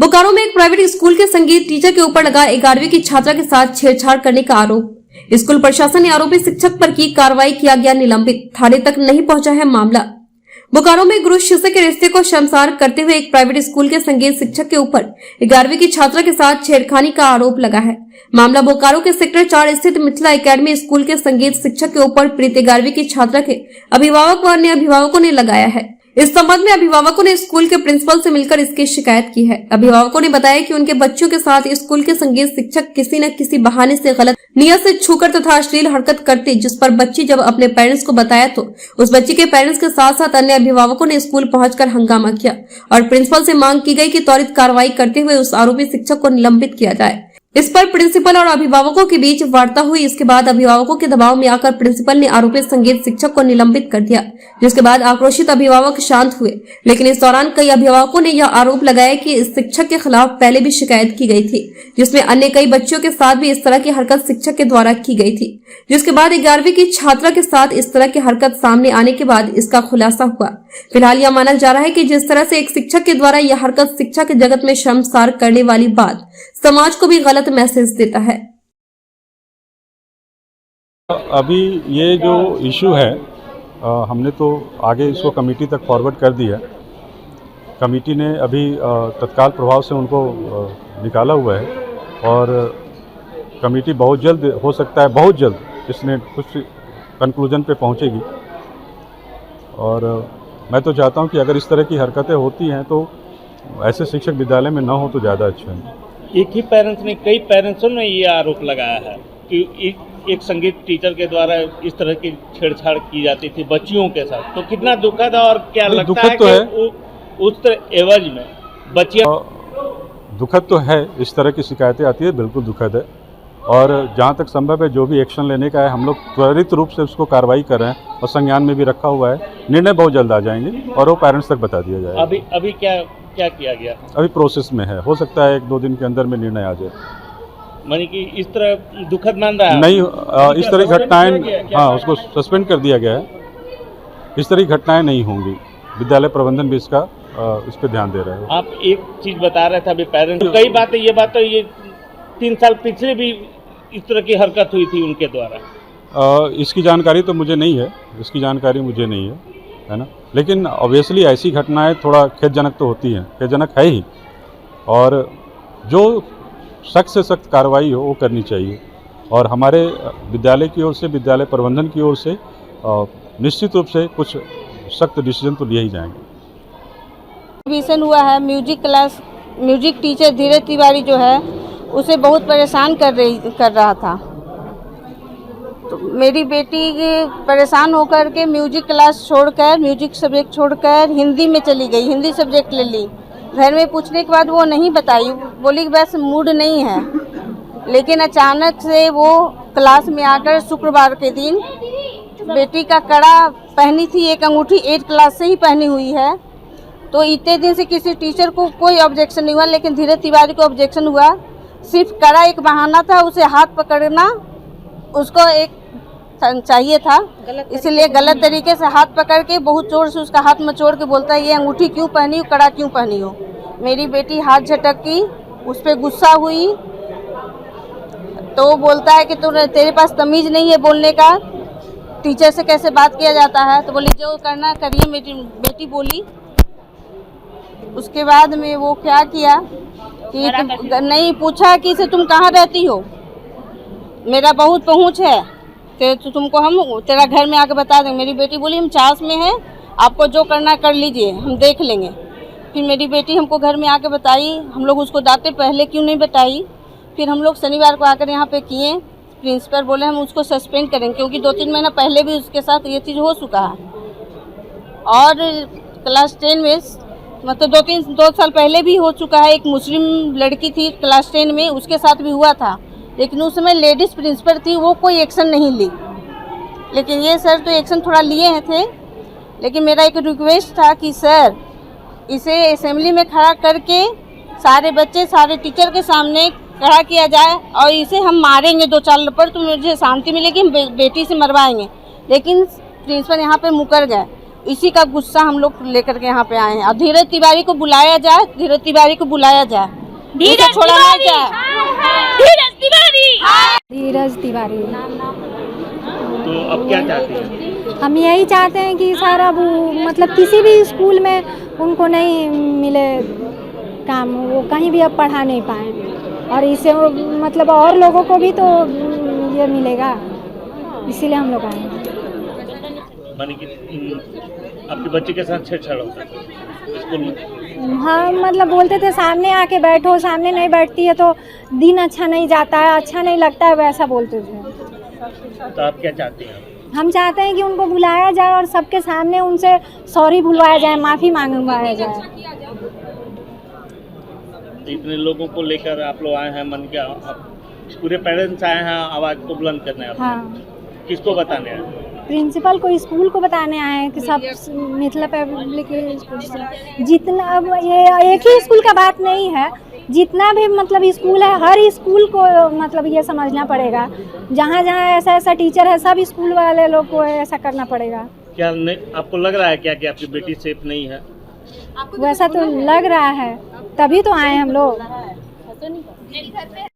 बोकारो में एक private school के संगीत टीचर के ऊपर लगा 11वीं की छात्रा के साथ छेड़छाड़ करने का आरोप। स्कूल प्रशासन ने आरोपी शिक्षक पर की कार्रवाई किया गया निलंबित। थाने तक नहीं पहुंचा है मामला। बोकारो में गुरु शिष्य के रिश्ते को शर्मसार करते हुए एक प्राइवेट स्कूल के संगीत शिक्षक के ऊपर 11वीं की छात्रा के साथ छेड़खानी का आरोप लगा है। मामला बोकारो के सेक्टर 4 स्थित मिथिला एकेडमी स्कूल के संगीत शिक्षक के ऊपर पीड़ित 11वीं की छात्रा के अभिभावक व अन्य अभिभावकों ने लगाया है। इस संबंध में अभिभावकों ने स्कूल के प्रिंसिपल से मिलकर इसकी शिकायत की है। अभिभावकों ने बताया कि उनके बच्चों के साथ स्कूल के संगीत शिक्षक किसी न किसी बहाने से गलत नियत से छूकर तथा अश्लील हरकत करते, जिस पर बच्ची जब अपने पेरेंट्स को बताया तो उस बच्ची के पेरेंट्स के साथ साथ अन्य अभिभावकों ने स्कूल पहुंचकर हंगामा किया और प्रिंसिपल से मांग की गई कि त्वरित कार्रवाई करते हुए उस आरोपी शिक्षक को निलंबित किया जाए। इस पर प्रिंसिपल और अभिभावकों के बीच वार्ता हुई। इसके बाद अभिभावकों के दबाव में आकर प्रिंसिपल ने आरोपी संगीत शिक्षक को निलंबित कर दिया, जिसके बाद आक्रोशित अभिभावक शांत हुए। लेकिन इस दौरान कई अभिभावकों ने यह आरोप लगाया कि इस शिक्षक के खिलाफ पहले भी शिकायत की गई थी, जिसमें अन्य कई बच्चों के साथ भी इस तरह की हरकत शिक्षक के द्वारा की गई थी। जिसके बाद 11वीं की छात्रा के साथ इस तरह की हरकत सामने आने के बाद इसका खुलासा हुआ। फिलहाल यह माना जा रहा है कि जिस तरह से एक शिक्षक के द्वारा यह हरकत शिक्षा के जगत में शर्मसार करने वाली बात समाज को भी गलत मैसेज देता है। अभी ये जो इशू है हमने तो आगे इसको कमेटी तक फॉरवर्ड कर दिया। कमेटी ने अभी तत्काल प्रभाव से उनको निकाला हुआ है और कमेटी बहुत जल्द, हो सकता है बहुत जल्द, इसने कुछ कंक्लूजन पे पहुंचेगी। और मैं तो चाहता हूं कि अगर इस तरह की हरकतें होती हैं तो ऐसे शिक्षक विद्यालय में न हो तो ज़्यादा अच्छा है। एक ही पेरेंट्स ने, कई पेरेंट्सों ने ये आरोप लगाया है कि एक संगीत टीचर के द्वारा इस तरह की छेड़छाड़ की जाती थी बच्चियों के साथ। तो कितना दुखद है और क्या लगता है कि उस तरह एवज में बच्चियां। दुखद तो है, इस तरह की शिकायतें आती है, बिल्कुल दुखद है। और जहाँ तक संभव है जो भी एक्शन लेने का है हम लोग त्वरित रूप से उसको कार्रवाई कर रहे हैं और संज्ञान में भी रखा हुआ है। निर्णय बहुत जल्द आ जाएंगे और वो पेरेंट्स तक बता दिया जाएगा। अभी क्या किया गया? अभी प्रोसेस में है, हो सकता है 1-2 दिन के अंदर में निर्णय आ जाए। मानी कि इस तरह दुखद मान रहा है नहीं, इस तरह की घटनाएं, हाँ, उसको सस्पेंड कर दिया गया है। इस तरह की घटनाएं नहीं होंगी। विद्यालय प्रबंधन भी इसका इस पर ध्यान दे रहा है। आप एक चीज बता रहे थे अभी पेरेंट्स, कई बातें, ये बात तो ये 3 साल पिछले भी इस तरह की हरकत हुई थी उनके द्वारा। इसकी जानकारी तो मुझे नहीं है, इसकी जानकारी मुझे नहीं है ना। लेकिन ऑब्वियसली ऐसी घटनाएं थोड़ा खेदजनक तो होती हैं, खेदजनक है ही। और जो सख्त से सख्त कार्रवाई हो वो करनी चाहिए। और हमारे विद्यालय की ओर से, विद्यालय प्रबंधन की ओर से निश्चित रूप से कुछ सख्त डिसीजन तो लिए ही जाएंगे। एडमिशन हुआ है म्यूजिक क्लास, म्यूजिक टीचर धीरज तिवारी जो है उसे बहुत परेशान कर रहा था। तो मेरी बेटी परेशान होकर के म्यूजिक क्लास छोड़कर, म्यूजिक सब्जेक्ट छोड़कर हिंदी में चली गई, हिंदी सब्जेक्ट ले ली। घर में पूछने के बाद वो नहीं बताई, बोली कि बस मूड नहीं है। लेकिन अचानक से वो क्लास में आकर शुक्रवार के दिन बेटी का कड़ा पहनी थी, एक अंगूठी 8 क्लास से ही पहनी हुई है। तो इतने दिन से किसी टीचर को कोई ऑब्जेक्शन नहीं हुआ, लेकिन धीरज तिवारी को ऑब्जेक्शन हुआ। सिर्फ कड़ा एक बहाना था, उसे हाथ पकड़ना उसको एक चाहिए था, इसलिए गलत तरीके से हाथ पकड़ के बहुत जोर से उसका हाथ मचोड़ के बोलता है ये अंगूठी क्यों पहनी हो, कड़ा क्यों पहनी हो। मेरी बेटी हाथ झटकी, उस पर गुस्सा हुई तो वो बोलता है कि तेरे पास तमीज़ नहीं है बोलने का, टीचर से कैसे बात किया जाता है। तो बोली जो करना करिए, मेरी बेटी बोली। उसके बाद में वो क्या किया कि नहीं पूछा कि से तुम कहाँ रहती हो, मेरा बहुत पहुँच है तो तुमको हम तेरा घर में आके बता देंगे। मेरी बेटी बोली हम चास में हैं, आपको जो करना कर लीजिए, हम देख लेंगे। फिर मेरी बेटी हमको घर में आके बताई, हम लोग उसको डांटे, पहले क्यों नहीं बताई। फिर हम लोग शनिवार को आकर यहाँ पे किए। प्रिंसिपल बोले हम उसको सस्पेंड करेंगे, क्योंकि 2-3 महीना पहले भी उसके साथ ये चीज़ हो चुका है। और क्लास 10 में मतलब 2 साल पहले भी हो चुका है। एक मुस्लिम लड़की थी क्लास 10 में, उसके साथ भी हुआ था, लेकिन उस समय लेडीज़ प्रिंसिपल थी, वो कोई एक्शन नहीं ली। लेकिन ये सर तो एक्शन थोड़ा लिए थे। लेकिन मेरा एक रिक्वेस्ट था कि सर इसे असेंबली में खड़ा करके सारे बच्चे, सारे टीचर के सामने खड़ा किया जाए और इसे हम मारेंगे 2-4 लपड़ तो मुझे शांति मिलेगी, हम बेटी से मरवाएंगे। लेकिन प्रिंसिपल यहाँ पे मुकर गए इसी का गुस्सा हम लोग लेकर के यहाँ पे आए हैं। और धीरज तिवारी को बुलाया जाए, धीरज तिवारी को बुलाया जाए, धीरज छोड़ा ना जाए। धीरज तिवारी तो अब क्या चाहते हैं? हम यही चाहते हैं कि सारा वो मतलब किसी भी स्कूल में उनको नहीं मिले काम, वो कहीं भी अब पढ़ा नहीं पाए, और इससे वो मतलब और लोगों को भी तो ये मिलेगा, इसीलिए हम लोग आए हैं। माने कि आपके बच्चे के साथ छेड़छाड़ होता है स्कूल में? हाँ, मतलब बोलते थे सामने आके बैठो, सामने नहीं बैठती है तो दिन अच्छा नहीं जाता है, अच्छा नहीं लगता है, वैसा बोलते थे। तो आप क्या चाहते हैं? हम चाहते हैं कि उनको बुलाया जाए और सबके सामने उनसे सॉरी बुलवाया जाए, माफ़ी मांगवाया जाए। इतने लोगों को लेकर आप लोग आए हैं, मन क्या पूरे पेरेंट्स आए हैं आवाज़ को बुलंद करने? हाँ, किसको बताने आए? प्रिंसिपल को, स्कूल को बताने आए हैं कि सब मिथिला पब्लिक स्कूल से जितना, अब ये एक ही स्कूल का बात नहीं है, जितना भी मतलब स्कूल है हर स्कूल को मतलब ये समझना पड़ेगा, जहाँ जहाँ ऐसा ऐसा टीचर है सब स्कूल वाले लोग को ऐसा करना पड़ेगा। क्या नहीं, आपको लग रहा है क्या कि आपकी बेटी सेफ नहीं है? वैसा तो लग रहा है, तभी तो आए हम लोग।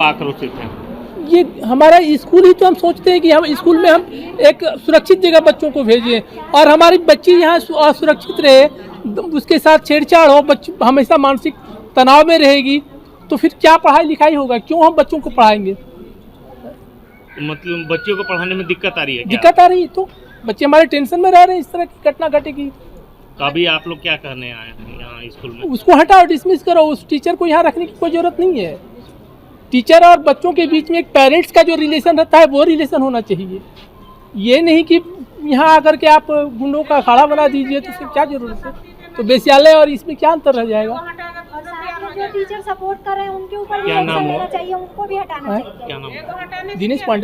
आक्रोशित हैं। ये हमारा स्कूल ही तो हम सोचते हैं कि हम स्कूल में हम एक सुरक्षित जगह बच्चों को भेजें और हमारी बच्ची यहाँ असुरक्षित रहे, उसके साथ छेड़छाड़ हो, बच्ची हमेशा मानसिक तनाव में रहेगी, तो फिर क्या पढ़ाई लिखाई होगा? क्यों हम बच्चों को पढ़ाएंगे? मतलब बच्चों को पढ़ाने में दिक्कत आ रही है क्या? दिक्कत आ रही है, तो बच्चे हमारे टेंशन में रह रहे हैं, इस तरह की घटना घटेगी। तो अभी आप लोग क्या करने आए हैं यहाँ स्कूल में? उसको हटाओ, डिसमिस करो, उस टीचर को यहाँ रखने की कोई जरूरत नहीं है। टीचर और बच्चों के बीच में एक पेरेंट्स का जो रिलेशन रहता है वो रिलेशन होना चाहिए, ये नहीं कि यहाँ आकर के आप गुंडों का अखाड़ा बना दीजिए, तो फिर क्या जरूरत है? तो विद्यालय और इसमें क्या अंतर रह जाएगा? जो टीचर सपोर्ट कर रहे हैं उनके ऊपर भी क्या नाम एक्शन हो? लेना चाहिए, उनको भी हटाना चाहिए। क्या नाम है? दिनेश पांडे।